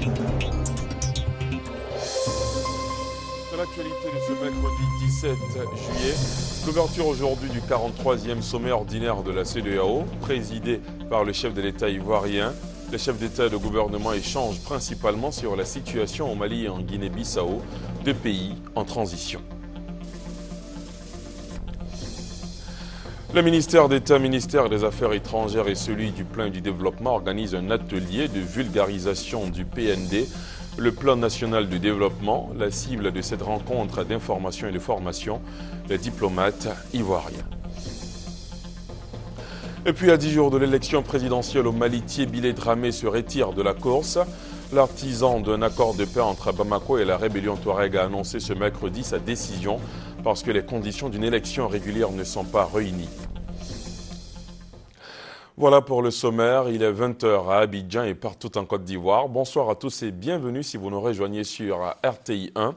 Dans l'actualité de ce mercredi 17 juillet, l'ouverture aujourd'hui du 43e sommet ordinaire de la CEDEAO, présidé par le chef de l'État ivoirien. Les chefs d'État et de gouvernement échangent principalement sur la situation au Mali et en Guinée-Bissau, deux pays en transition. Le ministère d'État, ministère des Affaires étrangères et celui du Plan et du Développement organisent un atelier de vulgarisation du PND, le Plan national de développement. La cible de cette rencontre d'information et de formation, les diplomates ivoiriens. Et puis à 10 jours de l'élection présidentielle au Mali, Thiébilé Dramé se retire de la course. L'artisan d'un accord de paix entre Bamako et la rébellion Touareg a annoncé ce mercredi sa décision parce que les conditions d'une élection régulière ne sont pas réunies. Voilà pour le sommaire, il est 20h à Abidjan et partout en Côte d'Ivoire. Bonsoir à tous et bienvenue si vous nous rejoignez sur RTI 1.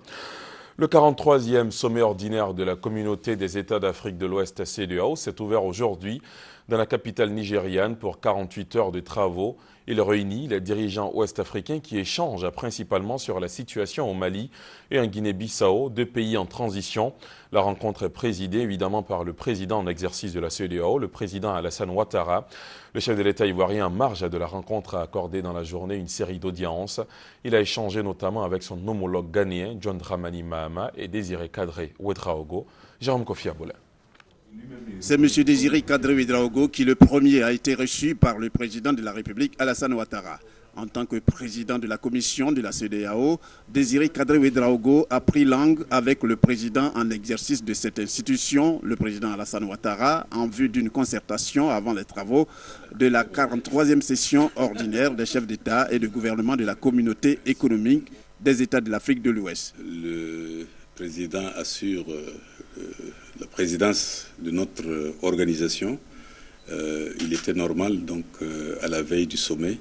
Le 43e sommet ordinaire de la Communauté des États d'Afrique de l'Ouest CEDEAO s'est ouvert aujourd'hui dans la capitale nigériane pour 48 heures de travaux. Il réunit les dirigeants ouest-africains qui échangent principalement sur la situation au Mali et en Guinée-Bissau, deux pays en transition. La rencontre est présidée évidemment par le président en exercice de la CEDEAO, le président Alassane Ouattara. Le chef de l'État ivoirien, en marge de la rencontre, a accordé dans la journée une série d'audiences. Il a échangé notamment avec son homologue ghanéen, John Dramani Mahama, et Désiré Kadré Ouedraogo. Jérôme Kofi Aboula. C'est M. Désiré Kadré Ouedraogo qui, le premier, a été reçu par le président de la République, Alassane Ouattara. En tant que président de la commission de la CEDEAO, Désiré Kadré Ouedraogo a pris langue avec le président en exercice de cette institution, le président Alassane Ouattara, en vue d'une concertation avant les travaux de la 43e session ordinaire des chefs d'État et de gouvernement de la communauté économique des États de l'Afrique de l'Ouest. Le président assure la présidence de notre organisation. Il était normal, donc, à la veille du sommet,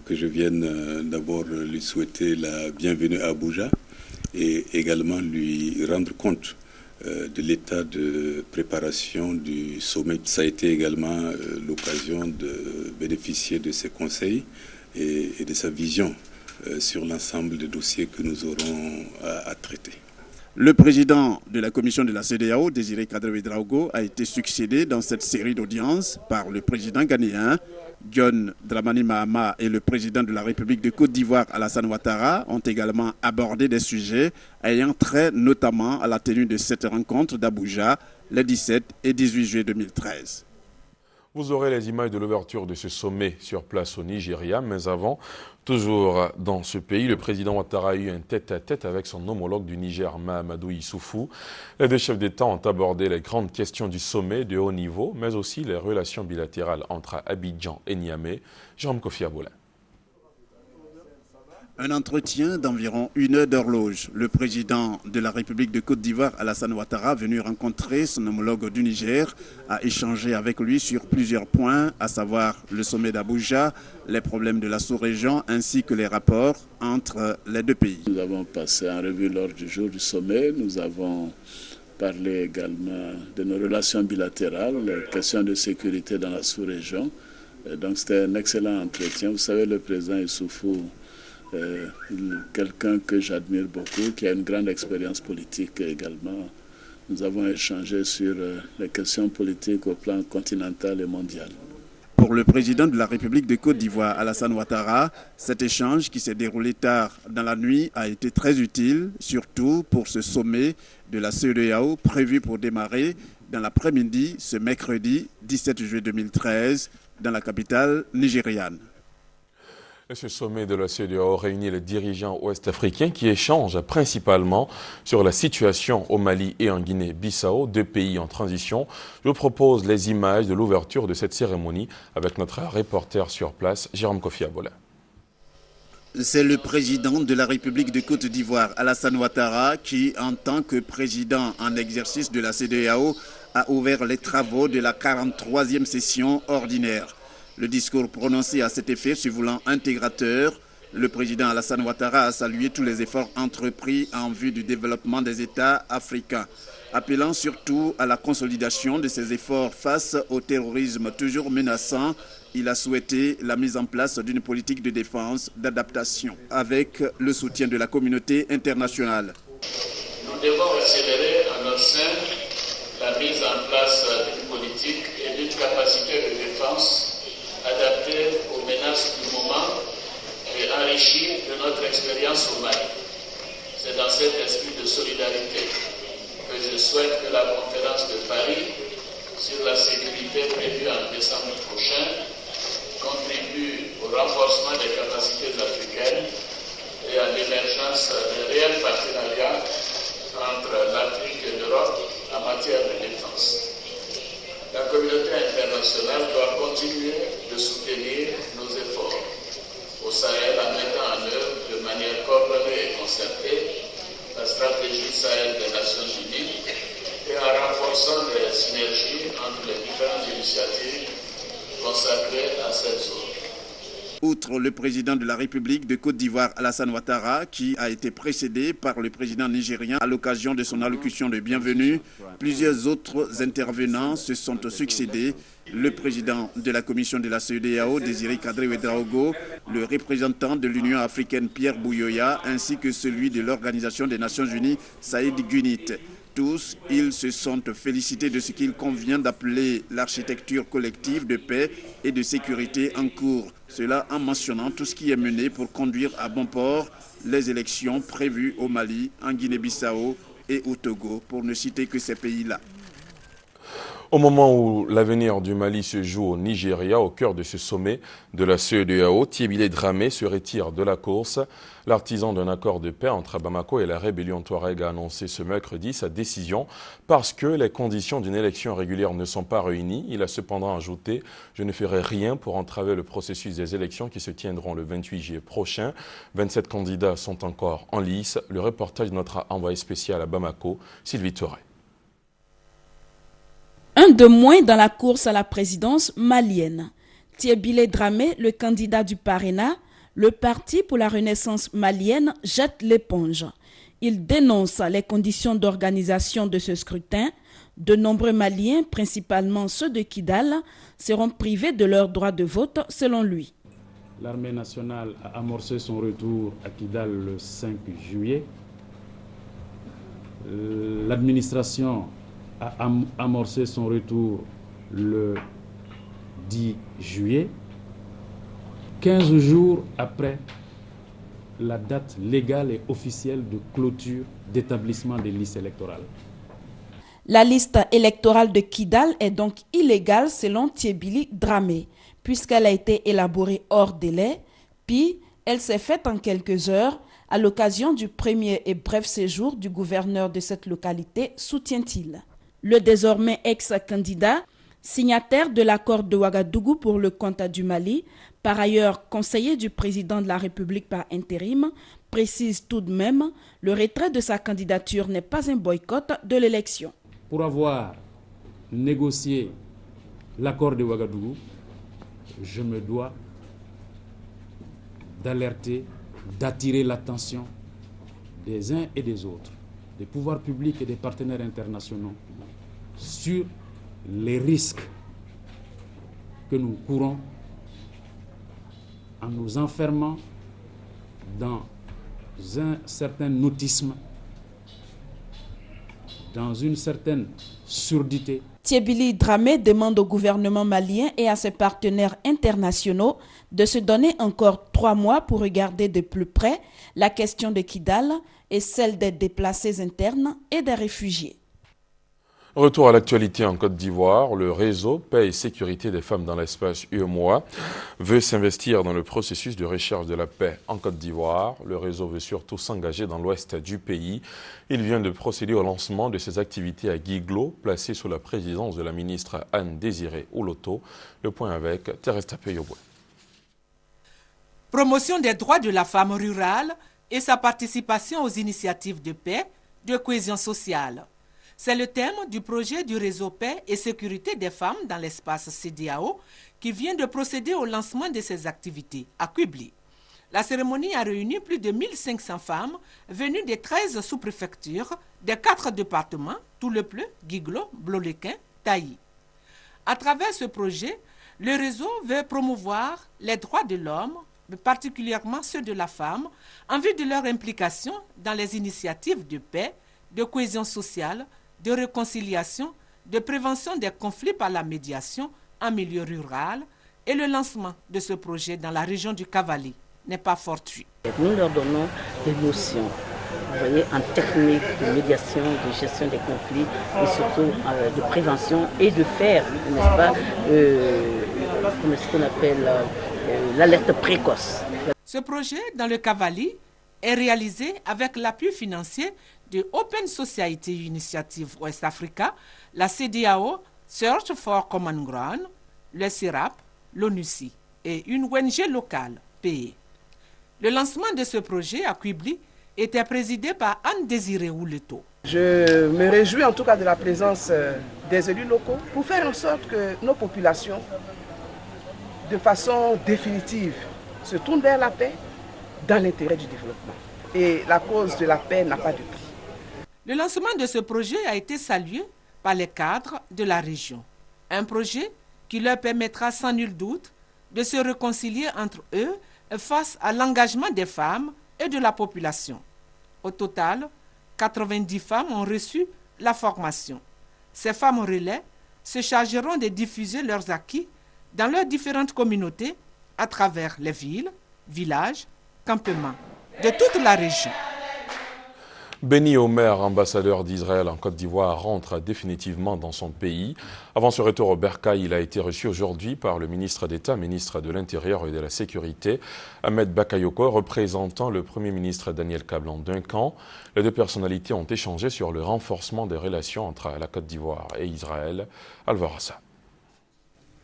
que je vienne d'abord lui souhaiter la bienvenue à Abuja et également lui rendre compte de l'état de préparation du sommet. Ça a été également l'occasion de bénéficier de ses conseils et de sa vision sur l'ensemble des dossiers que nous aurons à traiter. Le président de la commission de la CEDEAO, Désiré Kadré Ouedraogo, a été succédé dans cette série d'audiences par le président ghanéen, John Dramani Mahama, et le président de la République de Côte d'Ivoire, Alassane Ouattara, ont également abordé des sujets ayant trait notamment à la tenue de cette rencontre d'Abuja les 17 et 18 juillet 2013. Vous aurez les images de l'ouverture de ce sommet sur place au Nigeria, mais avant, toujours dans ce pays, le président Ouattara a eu un tête-à-tête avec son homologue du Niger, Mahamadou Issoufou. Les deux chefs d'État ont abordé les grandes questions du sommet de haut niveau, mais aussi les relations bilatérales entre Abidjan et Niamey. Jérôme Kofi Aboula. Un entretien d'environ 1 heure d'horloge. Le président de la République de Côte d'Ivoire, Alassane Ouattara, venu rencontrer son homologue du Niger, a échangé avec lui sur plusieurs points, à savoir le sommet d'Abuja, les problèmes de la sous-région ainsi que les rapports entre les deux pays. Nous avons passé en revue lors du jour du sommet. Nous avons parlé également de nos relations bilatérales, les questions de sécurité dans la sous-région. Donc c'était un excellent entretien. Vous savez, le président Issoufou, quelqu'un que j'admire beaucoup, qui a une grande expérience politique également. Nous avons échangé sur les questions politiques au plan continental et mondial. Pour le président de la République de Côte d'Ivoire, Alassane Ouattara, cet échange qui s'est déroulé tard dans la nuit a été très utile, surtout pour ce sommet de la CEDEAO prévu pour démarrer dans l'après-midi ce mercredi 17 juillet 2013 dans la capitale nigériane. Et ce sommet de la CEDEAO réunit les dirigeants ouest-africains qui échangent principalement sur la situation au Mali et en Guinée-Bissau, deux pays en transition. Je vous propose les images de l'ouverture de cette cérémonie avec notre reporter sur place, Jérôme Kofi Aboula. C'est le président de la République de Côte d'Ivoire, Alassane Ouattara, qui, en tant que président en exercice de la CEDEAO, a ouvert les travaux de la 43e session ordinaire. Le discours prononcé à cet effet se voulant intégrateur, Le président Alassane Ouattara a salué tous les efforts entrepris en vue du développement des États africains, appelant surtout à la consolidation de ces efforts face au terrorisme toujours menaçant. Il a souhaité la mise en place d'une politique de défense, d'adaptation, avec le soutien de la communauté internationale. Nous devons accélérer en notre sein la mise en place d'une politique et d'une capacité de défense adaptée aux menaces du moment et enrichie de notre expérience au Mali. C'est dans cet esprit de solidarité que je souhaite que la conférence de Paris sur la sécurité prévue en décembre prochain contribue au renforcement des capacités africaines et à l'émergence d'un réel partenariat entre l'Afrique et l'Europe en matière de défense. La communauté internationale doit continuer de soutenir nos efforts au Sahel en mettant en œuvre de manière coordonnée et concertée la stratégie Sahel des Nations Unies et en renforçant les synergies entre les différentes initiatives consacrées à cette zone. Outre le président de la République de Côte d'Ivoire, Alassane Ouattara, qui a été précédé par le président nigérien à l'occasion de son allocution de bienvenue, plusieurs autres intervenants se sont succédés. Le président de la commission de la CEDEAO, Désiré Kadri Ouedraogo, le représentant de l'Union africaine, Pierre Bouyoya, ainsi que celui de l'Organisation des Nations Unies, Saïd Gunit. Tous, ils se sont félicités de ce qu'il convient d'appeler l'architecture collective de paix et de sécurité en cours. Cela en mentionnant tout ce qui est mené pour conduire à bon port les élections prévues au Mali, en Guinée-Bissau et au Togo, pour ne citer que ces pays-là. Au moment où l'avenir du Mali se joue au Nigeria, au cœur de ce sommet de la CEDEAO, Tiebilé Dramé se retire de la course. L'artisan d'un accord de paix entre Bamako et la rébellion Touareg a annoncé ce mercredi sa décision parce que les conditions d'une élection régulière ne sont pas réunies. Il a cependant ajouté « Je ne ferai rien pour entraver le processus des élections qui se tiendront le 28 juillet prochain. 27 candidats sont encore en lice. » Le reportage de notre envoyé spécial à Bamako, Sylvie Touré. Un de moins dans la course à la présidence malienne. Tiebilé Dramé, le candidat du Parena, le Parti pour la Renaissance malienne, jette l'éponge. Il dénonce les conditions d'organisation de ce scrutin. De nombreux Maliens, principalement ceux de Kidal, seront privés de leur droit de vote, selon lui. L'armée nationale a amorcé son retour à Kidal le 5 juillet. L'administration a amorcé son retour le 10 juillet, 15 jours après la date légale et officielle de clôture d'établissement des listes électorales. La liste électorale de Kidal est donc illégale selon Tiebilé Dramé, puisqu'elle a été élaborée hors délai, puis elle s'est faite en quelques heures à l'occasion du premier et bref séjour du gouverneur de cette localité, soutient-il. Le désormais ex-candidat, signataire de l'accord de Ouagadougou pour le compte du Mali, par ailleurs conseiller du président de la République par intérim, précise tout de même le retrait de sa candidature n'est pas un boycott de l'élection. Pour avoir négocié l'accord de Ouagadougou, je me dois d'alerter, d'attirer l'attention des uns et des autres, des pouvoirs publics et des partenaires internationaux, sur les risques que nous courons en nous enfermant dans un certain nautisme, dans une certaine surdité. Tiebilé Dramé demande au gouvernement malien et à ses partenaires internationaux de se donner encore 3 mois pour regarder de plus près la question de Kidal et celle des déplacés internes et des réfugiés. Retour à l'actualité en Côte d'Ivoire, le réseau Paix et Sécurité des femmes dans l'espace UEMOA veut s'investir dans le processus de recherche de la paix en Côte d'Ivoire. Le réseau veut surtout s'engager dans l'ouest du pays. Il vient de procéder au lancement de ses activités à Guiglo, placé sous la présidence de la ministre Anne-Désirée Oloto. Le point avec Thérèse Tapé-Yoboué. Promotion des droits de la femme rurale et sa participation aux initiatives de paix, de cohésion sociale. C'est le thème du projet du réseau Paix et Sécurité des femmes dans l'espace CEDEAO qui vient de procéder au lancement de ses activités à Kubli. La cérémonie a réuni plus de 1500 femmes venues des 13 sous-préfectures, des 4 départements, Toulepleu, Guiglo, Blolequin, Taï. À travers ce projet, le réseau veut promouvoir les droits de l'homme, mais particulièrement ceux de la femme, en vue de leur implication dans les initiatives de paix, de cohésion sociale, de réconciliation, de prévention des conflits par la médiation en milieu rural, et le lancement de ce projet dans la région du Cavali n'est pas fortuit. Nous leur donnons des notions, vous voyez, en technique de médiation, de gestion des conflits et surtout de prévention et de faire, n'est-ce pas, ce qu'on appelle l'alerte précoce. Ce projet dans le Cavali est réalisé avec l'appui financier de Open Society Initiative West Africa, la CEDEAO, Search for Common Ground, le CIRAP, l'ONUCI et une ONG locale, PE. Le lancement de ce projet à Quibli était présidé par Anne Désiré Ouleto. Je me réjouis en tout cas de la présence des élus locaux pour faire en sorte que nos populations, de façon définitive, se tournent vers la paix dans l'intérêt du développement. Et la cause de la paix n'a pas de prix. Le lancement de ce projet a été salué par les cadres de la région. Un projet qui leur permettra sans nul doute de se réconcilier entre eux face à l'engagement des femmes et de la population. Au total, 90 femmes ont reçu la formation. Ces femmes relais se chargeront de diffuser leurs acquis dans leurs différentes communautés à travers les villes, villages, campements de toute la région. Benny Omer, ambassadeur d'Israël en Côte d'Ivoire, rentre définitivement dans son pays. Avant ce retour au Bercail, il a été reçu aujourd'hui par le ministre d'État, ministre de l'Intérieur et de la Sécurité, Ahmed Bakayoko, représentant le Premier ministre Daniel Kablan-Duncan. Les deux personnalités ont échangé sur le renforcement des relations entre la Côte d'Ivoire et Israël. Alvarassa.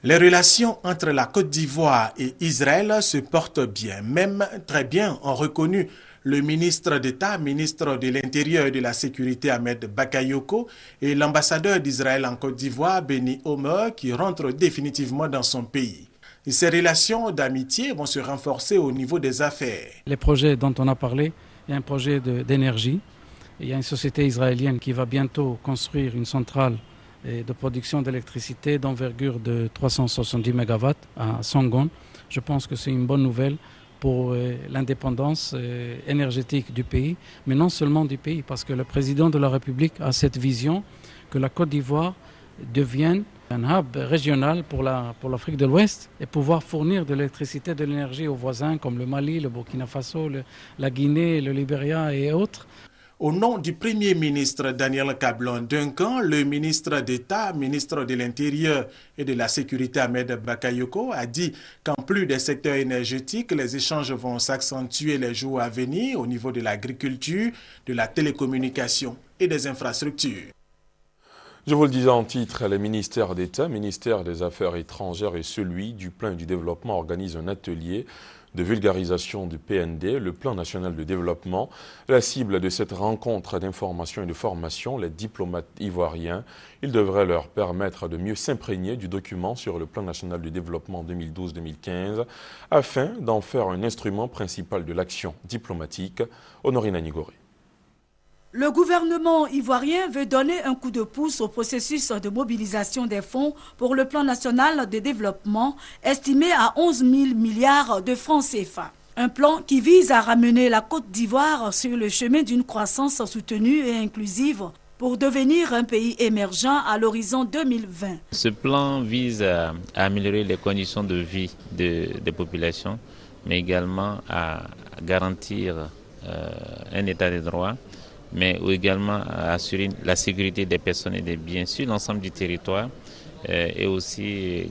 Les relations entre la Côte d'Ivoire et Israël se portent bien, même très bien, ont reconnu le ministre d'État, ministre de l'Intérieur et de la Sécurité Ahmed Bakayoko et l'ambassadeur d'Israël en Côte d'Ivoire, Benny Omer, qui rentre définitivement dans son pays. Et ces relations d'amitié vont se renforcer au niveau des affaires. Les projets dont on a parlé, il y a un projet d'énergie. Il y a une société israélienne qui va bientôt construire une centrale de production d'électricité d'envergure de 370 MW à Sangon. Je pense que c'est une bonne nouvelle pour l'indépendance énergétique du pays, mais non seulement du pays, parce que le président de la République a cette vision que la Côte d'Ivoire devienne un hub régional pour l'Afrique de l'Ouest et pouvoir fournir de l'électricité, de l'énergie aux voisins comme le Mali, le Burkina Faso, la Guinée, le Libéria et autres. Au nom du Premier ministre Daniel Kablan-Duncan, le ministre d'État, ministre de l'Intérieur et de la Sécurité Ahmed Bakayoko a dit qu'en plus des secteurs énergétiques, les échanges vont s'accentuer les jours à venir au niveau de l'agriculture, de la télécommunication et des infrastructures. Je vous le disais en titre, les ministères d'État, ministère des Affaires étrangères et celui du Plan et du Développement organisent un atelier de vulgarisation du PND, le Plan national de développement. La cible de cette rencontre d'information et de formation, les diplomates ivoiriens, il devrait leur permettre de mieux s'imprégner du document sur le Plan national de développement 2012-2015 afin d'en faire un instrument principal de l'action diplomatique. Honorine Nigori. Le gouvernement ivoirien veut donner un coup de pouce au processus de mobilisation des fonds pour le plan national de développement estimé à 11 000 milliards de francs CFA. Un plan qui vise à ramener la Côte d'Ivoire sur le chemin d'une croissance soutenue et inclusive pour devenir un pays émergent à l'horizon 2020. Ce plan vise à améliorer les conditions de vie des populations, mais également à garantir un état de droit, mais également à assurer la sécurité des personnes et des biens sur l'ensemble du territoire et aussi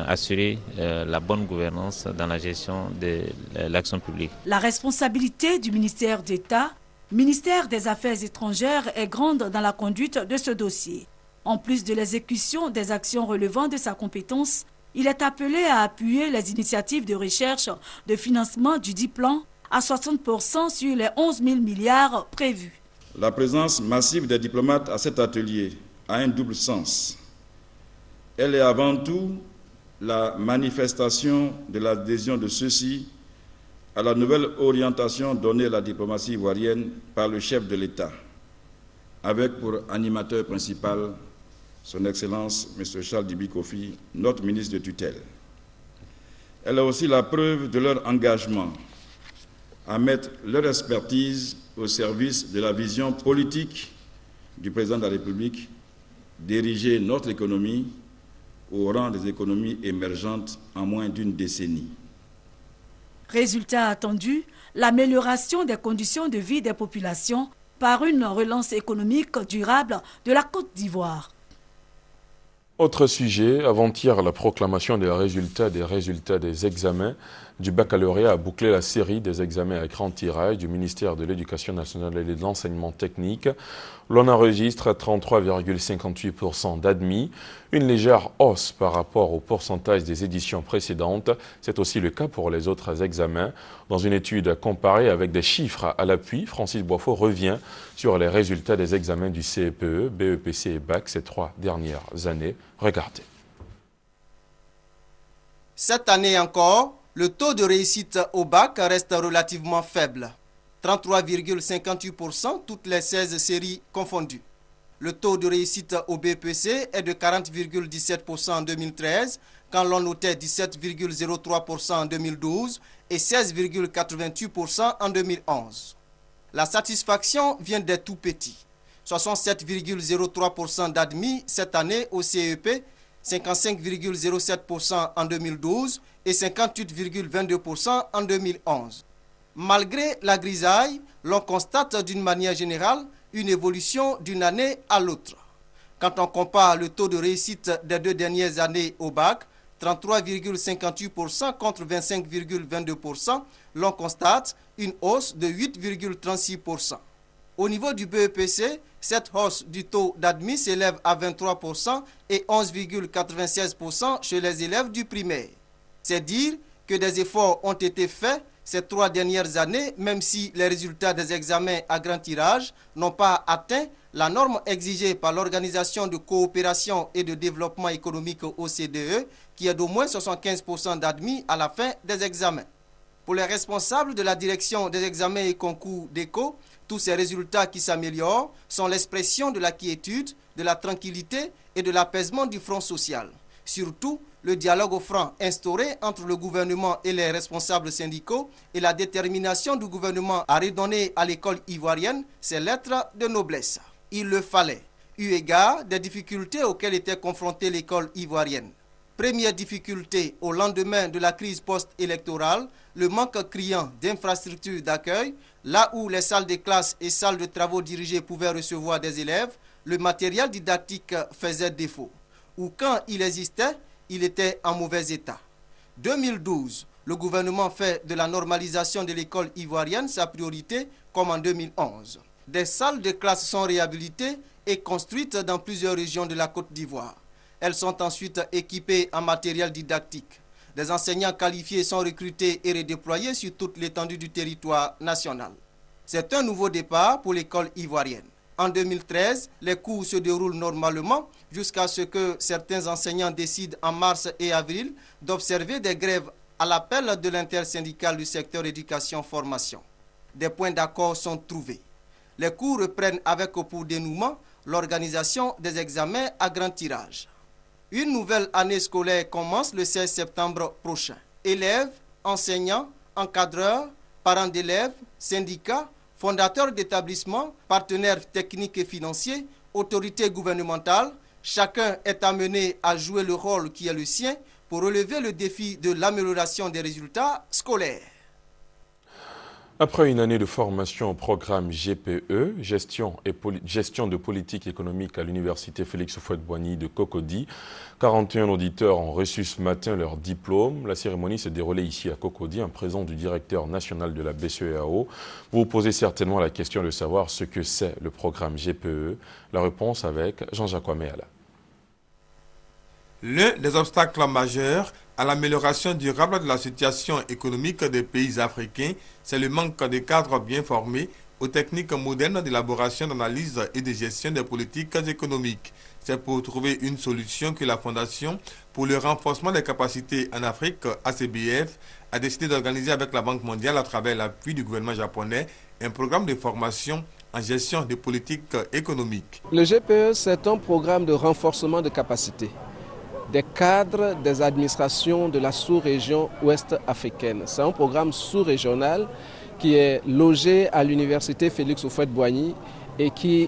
assurer la bonne gouvernance dans la gestion de l'action publique. La responsabilité du ministère d'État, ministère des Affaires étrangères, est grande dans la conduite de ce dossier. En plus de l'exécution des actions relevant de sa compétence, il est appelé à appuyer les initiatives de recherche de financement du dit plan à 60% sur les 11 000 milliards prévus. La présence massive des diplomates à cet atelier a un double sens. Elle est avant tout la manifestation de l'adhésion de ceux-ci à la nouvelle orientation donnée à la diplomatie ivoirienne par le chef de l'État, avec pour animateur principal son Excellence M. Charles Dibi Kofi, notre ministre de tutelle. Elle est aussi la preuve de leur engagement à mettre leur expertise au service de la vision politique du président de la République, diriger notre économie au rang des économies émergentes en moins d'une décennie. Résultat attendu, l'amélioration des conditions de vie des populations par une relance économique durable de la Côte d'Ivoire. Autre sujet, avant-hier, la proclamation des résultats des examens du baccalauréat a bouclé la série des examens à grand tirage du ministère de l'Éducation nationale et de l'enseignement technique. L'on enregistre 33,58% d'admis, une légère hausse par rapport au pourcentage des éditions précédentes. C'est aussi le cas pour les autres examens. Dans une étude comparée avec des chiffres à l'appui, Francis Boifo revient sur les résultats des examens du CEPE, BEPC et BAC ces 3 dernières années. Regardez. Cette année encore, le taux de réussite au bac reste relativement faible. 33,58%, toutes les 16 séries confondues. Le taux de réussite au BPC est de 40,17% en 2013, quand l'on notait 17,03% en 2012 et 16,88% en 2011. La satisfaction vient des tout petits. 67,03% d'admis cette année au CEP, 55,07% en 2012 et 58,22% en 2011. Malgré la grisaille, l'on constate d'une manière générale une évolution d'une année à l'autre. Quand on compare le taux de réussite des 2 dernières années au bac, 33,58% contre 25,22%, l'on constate une hausse de 8,36%. Au niveau du BEPC, cette hausse du taux d'admis s'élève à 23% et 11,96% chez les élèves du primaire. C'est dire que des efforts ont été faits ces 3 dernières années, même si les résultats des examens à grand tirage n'ont pas atteint la norme exigée par l'Organisation de coopération et de développement économique OCDE, qui est d'au moins 75% d'admis à la fin des examens. Pour les responsables de la direction des examens et concours d'ECO, tous ces résultats qui s'améliorent sont l'expression de la quiétude, de la tranquillité et de l'apaisement du front social. Surtout, le dialogue franc instauré entre le gouvernement et les responsables syndicaux et la détermination du gouvernement à redonner à l'école ivoirienne ses lettres de noblesse. Il le fallait, eu égard des difficultés auxquelles était confrontée l'école ivoirienne. Première difficulté au lendemain de la crise post-électorale, le manque criant d'infrastructures d'accueil, là où les salles de classe et salles de travaux dirigés pouvaient recevoir des élèves, le matériel didactique faisait défaut. Ou quand il existait, il était en mauvais état. 2012, le gouvernement fait de la normalisation de l'école ivoirienne sa priorité comme en 2011. Des salles de classe sont réhabilitées et construites dans plusieurs régions de la Côte d'Ivoire. Elles sont ensuite équipées en matériel didactique. Des enseignants qualifiés sont recrutés et redéployés sur toute l'étendue du territoire national. C'est un nouveau départ pour l'école ivoirienne. En 2013, les cours se déroulent normalement jusqu'à ce que certains enseignants décident en mars et avril d'observer des grèves à l'appel de l'intersyndicale du secteur éducation-formation. Des points d'accord sont trouvés. Les cours reprennent avec pour dénouement l'organisation des examens à grand tirage. Une nouvelle année scolaire commence le 16 septembre prochain. Élèves, enseignants, encadreurs, parents d'élèves, syndicats, fondateurs d'établissements, partenaires techniques et financiers, autorités gouvernementales, chacun est amené à jouer le rôle qui est le sien pour relever le défi de l'amélioration des résultats scolaires. Après une année de formation au programme GPE, gestion de politique économique à l'université Félix Houphouët-Boigny de Cocody, 41 auditeurs ont reçu ce matin leur diplôme. La cérémonie s'est déroulée ici à Cocody en présence du directeur national de la BCEAO. Vous vous posez certainement la question de savoir ce que c'est le programme GPE. La réponse avec Jean-Jacques Ouaméala. L'un des obstacles majeurs à l'amélioration durable de la situation économique des pays africains, c'est le manque de cadres bien formés aux techniques modernes d'élaboration, d'analyse et de gestion des politiques économiques. C'est pour trouver une solution que la Fondation pour le renforcement des capacités en Afrique, ACBF, a décidé d'organiser avec la Banque mondiale, à travers l'appui du gouvernement japonais, un programme de formation en gestion des politiques économiques. Le GPE, c'est un programme de renforcement de capacités des cadres des administrations de la sous-région ouest africaine. C'est un programme sous-régional qui est logé à l'université Félix Houphouët-Boigny et qui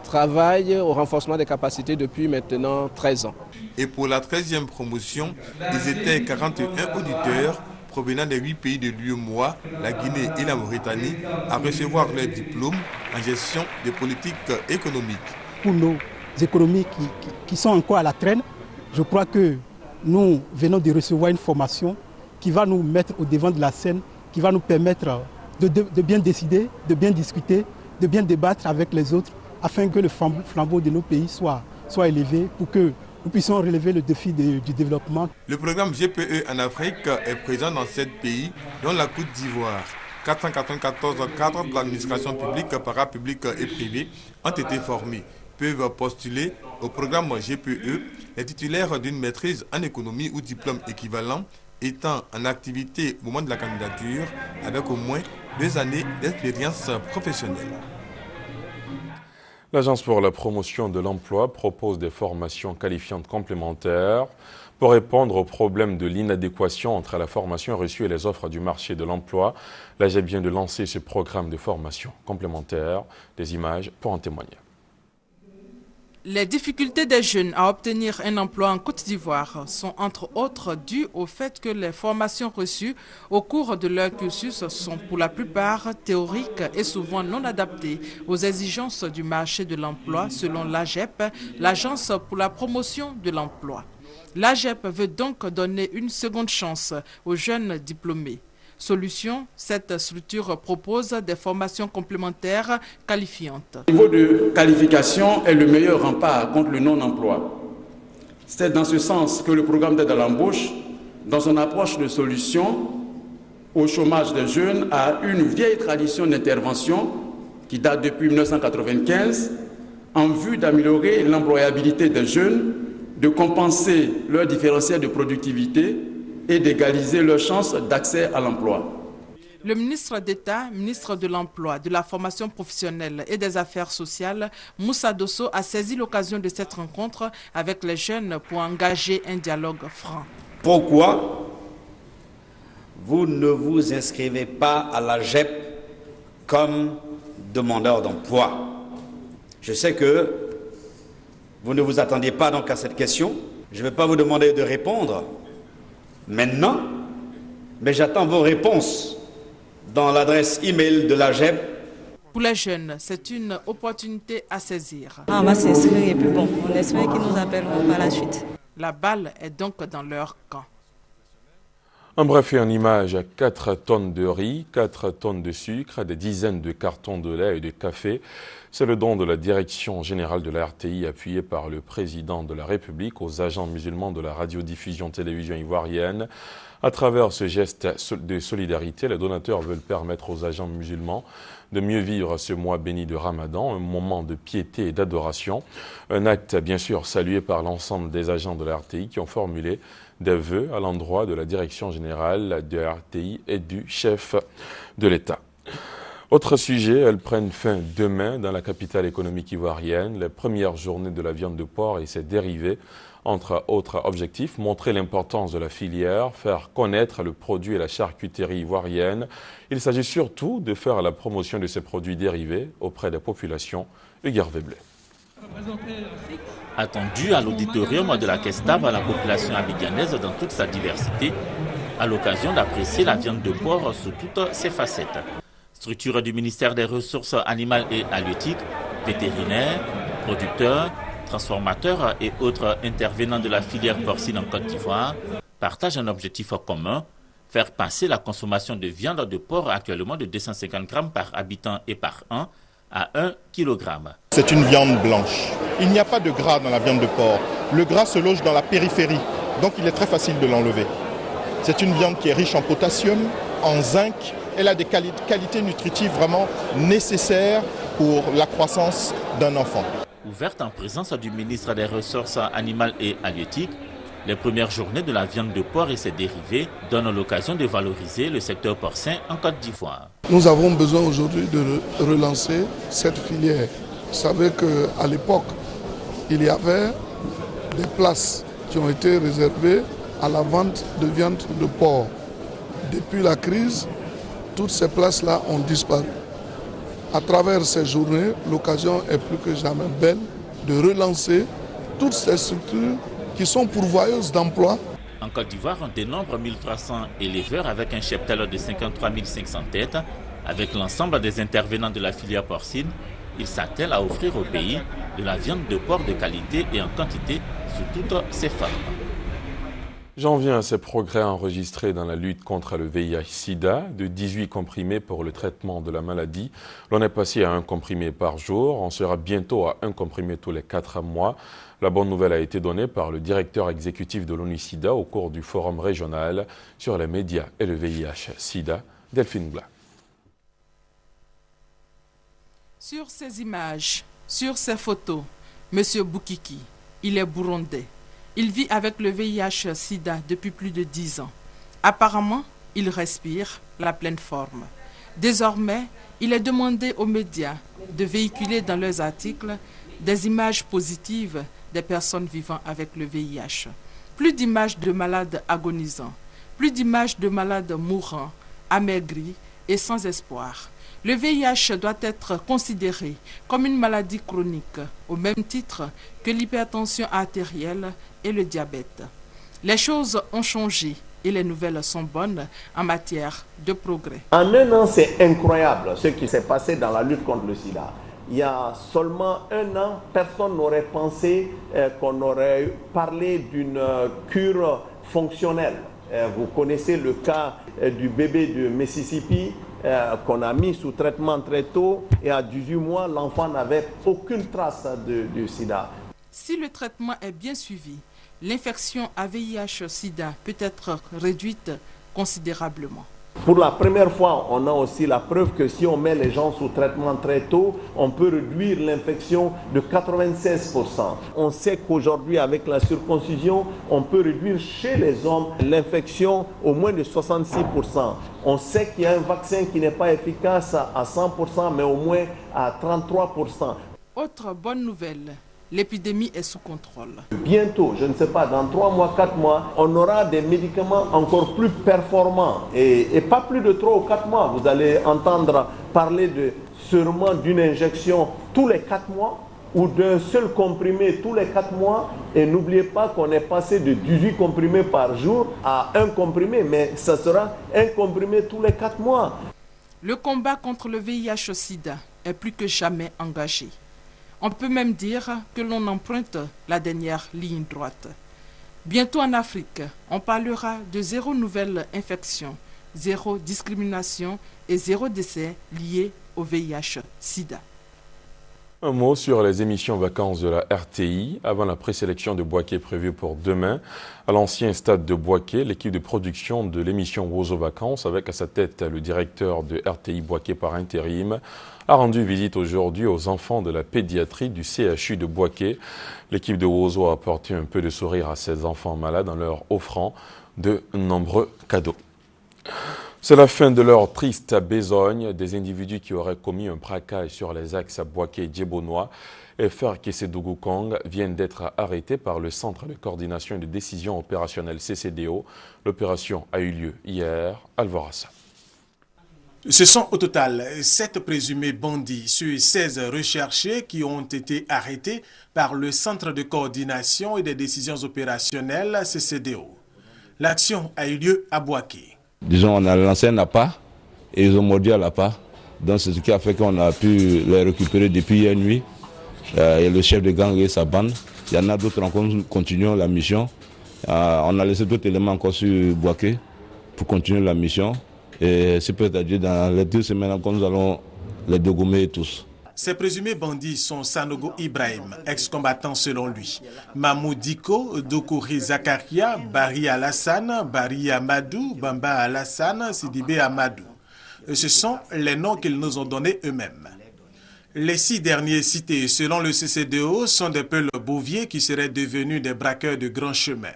travaille au renforcement des capacités depuis maintenant 13 ans. Et pour la 13e promotion, ils étaient 41 auditeurs provenant des 8 pays de l'UEMOA, la Guinée et la Mauritanie, à recevoir leur diplôme en gestion des politiques économiques. Pour nos économies qui sont encore à la traîne, je crois que nous venons de recevoir une formation qui va nous mettre au devant de la scène, qui va nous permettre de bien décider, de bien discuter, de bien débattre avec les autres, afin que le flambeau de nos pays soit élevé pour que nous puissions relever le défi du développement. Le programme GPE en Afrique est présent dans 7 pays, dont la Côte d'Ivoire. 494 cadres de l'administration publique, parapublique et privée ont été formés. Peuvent postuler au programme GPE les titulaires d'une maîtrise en économie ou diplôme équivalent étant en activité au moment de la candidature avec au moins 2 années d'expérience professionnelle. L'Agence pour la promotion de l'emploi propose des formations qualifiantes complémentaires pour répondre au problème de l'inadéquation entre la formation reçue et les offres du marché de l'emploi. L'AGEP vient de lancer ce programme de formation complémentaire. Des images pour en témoigner. Les difficultés des jeunes à obtenir un emploi en Côte d'Ivoire sont entre autres dues au fait que les formations reçues au cours de leur cursus sont pour la plupart théoriques et souvent non adaptées aux exigences du marché de l'emploi selon l'AGEP, l'Agence pour la promotion de l'emploi. L'AGEP veut donc donner une seconde chance aux jeunes diplômés. Solution, cette structure propose des formations complémentaires qualifiantes. Le niveau de qualification est le meilleur rempart contre le non-emploi. C'est dans ce sens que le programme d'aide à l'embauche, dans son approche de solution au chômage des jeunes, a une vieille tradition d'intervention qui date depuis 1995 en vue d'améliorer l'employabilité des jeunes, de compenser leur différentiel de productivité et d'égaliser leurs chances d'accès à l'emploi. Le ministre d'État, ministre de l'Emploi, de la formation professionnelle et des affaires sociales, Moussa Dosso, a saisi l'occasion de cette rencontre avec les jeunes pour engager un dialogue franc. Pourquoi vous ne vous inscrivez pas à l'AGEP comme demandeur d'emploi? Je sais que vous ne vous attendiez pas donc à cette question. Je ne vais pas vous demander de répondre maintenant, mais j'attends vos réponses dans l'adresse email de l'AGEP. Pour les jeunes, c'est une opportunité à saisir. On va s'inscrire et puis bon, on espère qu'ils nous appelleront par la suite. La balle est donc dans leur camp. En bref et en image, 4 tonnes de riz, 4 tonnes de sucre, des dizaines de cartons de lait et de café. C'est le don de la Direction générale de la RTI appuyée par le président de la République aux agents musulmans de la radiodiffusion télévision ivoirienne. À travers ce geste de solidarité, les donateurs veulent permettre aux agents musulmans de mieux vivre ce mois béni de Ramadan, un moment de piété et d'adoration. Un acte bien sûr salué par l'ensemble des agents de la RTI qui ont formulé des vœux à l'endroit de la Direction générale de la RTI et du chef de l'État. Autre sujet, elles prennent fin demain dans la capitale économique ivoirienne, les premières journées de la viande de porc et ses dérivés. Entre autres objectifs, montrer l'importance de la filière, faire connaître le produit et la charcuterie ivoirienne. Il s'agit surtout de faire la promotion de ces produits dérivés auprès des populations. Hugues Blé. Attendu à l'auditorium de la Kestav à la population abidjanaise dans toute sa diversité, à l'occasion d'apprécier la viande de porc sous toutes ses facettes. Structure du ministère des Ressources animales et halieutiques, vétérinaires, producteurs, transformateurs et autres intervenants de la filière porcine en Côte d'Ivoire partagent un objectif commun, faire passer la consommation de viande de porc actuellement de 250 grammes par habitant et par an à 1 kg. C'est une viande blanche. Il n'y a pas de gras dans la viande de porc. Le gras se loge dans la périphérie, donc il est très facile de l'enlever. C'est une viande qui est riche en potassium, en zinc elle a des qualités nutritives vraiment nécessaires pour la croissance d'un enfant. Ouverte en présence du ministre des Ressources animales et halieutiques, les premières journées de la viande de porc et ses dérivés donnent l'occasion de valoriser le secteur porcin en Côte d'Ivoire. Nous avons besoin aujourd'hui de relancer cette filière. Vous savez qu'à l'époque, il y avait des places qui ont été réservées à la vente de viande de porc. Depuis la crise, toutes ces places-là ont disparu. À travers ces journées, l'occasion est plus que jamais belle de relancer toutes ces structures qui sont pourvoyeuses d'emplois. En Côte d'Ivoire, on dénombre 1300 éleveurs avec un cheptel de 53 500 têtes. Avec l'ensemble des intervenants de la filière porcine, ils s'attellent à offrir au pays de la viande de porc de qualité et en quantité sur toutes ses fermes. J'en viens à ces progrès enregistrés dans la lutte contre le VIH-Sida. De 18 comprimés pour le traitement de la maladie, l'on est passé à 1 comprimé par jour. On sera bientôt à 1 comprimé tous les 4 mois. La bonne nouvelle a été donnée par le directeur exécutif de l'ONU-Sida au cours du forum régional sur les médias et le VIH-Sida, Delphine Blas. Sur ces images, sur ces photos, M. Boukiki, il est burundais. Il vit avec le VIH-Sida depuis plus de 10 ans. Apparemment, il respire la pleine forme. Désormais, il est demandé aux médias de véhiculer dans leurs articles des images positives des personnes vivant avec le VIH. Plus d'images de malades agonisants, plus d'images de malades mourants, amaigris et sans espoir. Le VIH doit être considéré comme une maladie chronique, au même titre que l'hypertension artérielle et le diabète. Les choses ont changé et les nouvelles sont bonnes en matière de progrès. En un an, c'est incroyable ce qui s'est passé dans la lutte contre le sida. Il y a seulement 1 an, personne n'aurait pensé qu'on aurait parlé d'une cure fonctionnelle. Vous connaissez le cas du bébé de Mississippi qu'on a mis sous traitement très tôt et à 18 mois, l'enfant n'avait aucune trace de sida. Si le traitement est bien suivi, l'infection à VIH-Sida peut être réduite considérablement. Pour la première fois, on a aussi la preuve que si on met les gens sous traitement très tôt, on peut réduire l'infection de 96%. On sait qu'aujourd'hui, avec la circoncision, on peut réduire chez les hommes l'infection au moins de 66%. On sait qu'il y a un vaccin qui n'est pas efficace à 100%, mais au moins à 33%. Autre bonne nouvelle, l'épidémie est sous contrôle. Bientôt, je ne sais pas, dans 3 mois, 4 mois, on aura des médicaments encore plus performants. Et pas plus de 3 ou 4 mois. Vous allez entendre parler sûrement d'une injection tous les 4 mois ou d'un seul comprimé tous les 4 mois. Et n'oubliez pas qu'on est passé de 18 comprimés par jour à 1 comprimé, mais ça sera 1 comprimé tous les 4 mois. Le combat contre le VIH-Sida est plus que jamais engagé. On peut même dire que l'on emprunte la dernière ligne droite. Bientôt en Afrique, on parlera de 0 nouvelle infection, 0 discrimination et 0 décès liés au VIH-Sida. Un mot sur les émissions vacances de la RTI. Avant la présélection de Bouaké prévue pour demain, à l'ancien stade de Bouaké, l'équipe de production de l'émission Wozo Vacances, avec à sa tête le directeur de RTI Bouaké par intérim, a rendu visite aujourd'hui aux enfants de la pédiatrie du CHU de Bouaké. L'équipe de Wozo a apporté un peu de sourire à ces enfants malades en leur offrant de nombreux cadeaux. C'est la fin de leur triste besogne. Des individus qui auraient commis un braquage sur les axes à Bouaké-Djebonois et Ferke-Sédougou-Kong viennent d'être arrêtés par le Centre de coordination et de décision opérationnelle CCDO. L'opération a eu lieu hier à Alvorassa. Ce sont au total 7 présumés bandits sur 16 recherchés qui ont été arrêtés par le Centre de coordination et des décisions opérationnelles CCDO. L'action a eu lieu à Bouaké. Disons, on a lancé un appât et ils ont mordu à l'appât. Donc c'est ce qui a fait qu'on a pu les récupérer depuis hier nuit. Et le chef de gang et sa bande. Il y en a d'autres encore, nous continuons la mission. On a laissé d'autres éléments encore sur Bouaké pour continuer la mission. Et c'est peut-être dans les 2 semaines encore, nous allons les dégommer tous. Ces présumés bandits sont Sanogo Ibrahim, ex-combattant selon lui, Mamou Diko, Dokori Zakaria, Bari Alassane, Bari Amadou, Bamba Alassane, Sidibé Amadou. Ce sont les noms qu'ils nous ont donnés eux-mêmes. Les 6 derniers cités, selon le CCDO, sont des peuls bouviers qui seraient devenus des braqueurs de grands chemins.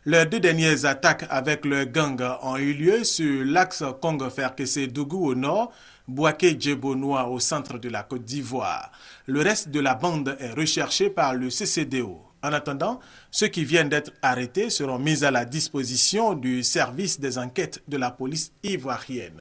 Les 2 dernières attaques avec le gang ont eu lieu sur l'axe Congo-Ferkessé-Dougou au nord, Bouaké-Djebonois au centre de la Côte d'Ivoire. Le reste de la bande est recherché par le CCDO. En attendant, ceux qui viennent d'être arrêtés seront mis à la disposition du service des enquêtes de la police ivoirienne.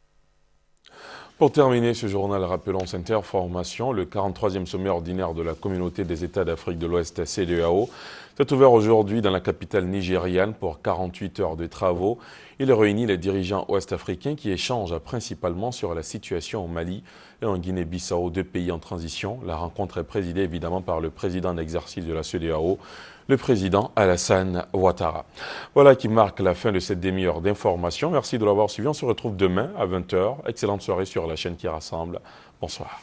Pour terminer ce journal, rappelons cette information, le 43e sommet ordinaire de la Communauté des États d'Afrique de l'Ouest, CEDEAO, s'est ouvert aujourd'hui dans la capitale nigériane pour 48 heures de travaux. Il réunit les dirigeants ouest-africains qui échangent principalement sur la situation au Mali et en Guinée-Bissau, 2 pays en transition. La rencontre est présidée évidemment par le président en exercice de la CEDEAO, le président Alassane Ouattara. Voilà qui marque la fin de cette demi-heure d'information. Merci de l'avoir suivi. On se retrouve demain à 20 h. Excellente soirée sur la chaîne qui rassemble. Bonsoir.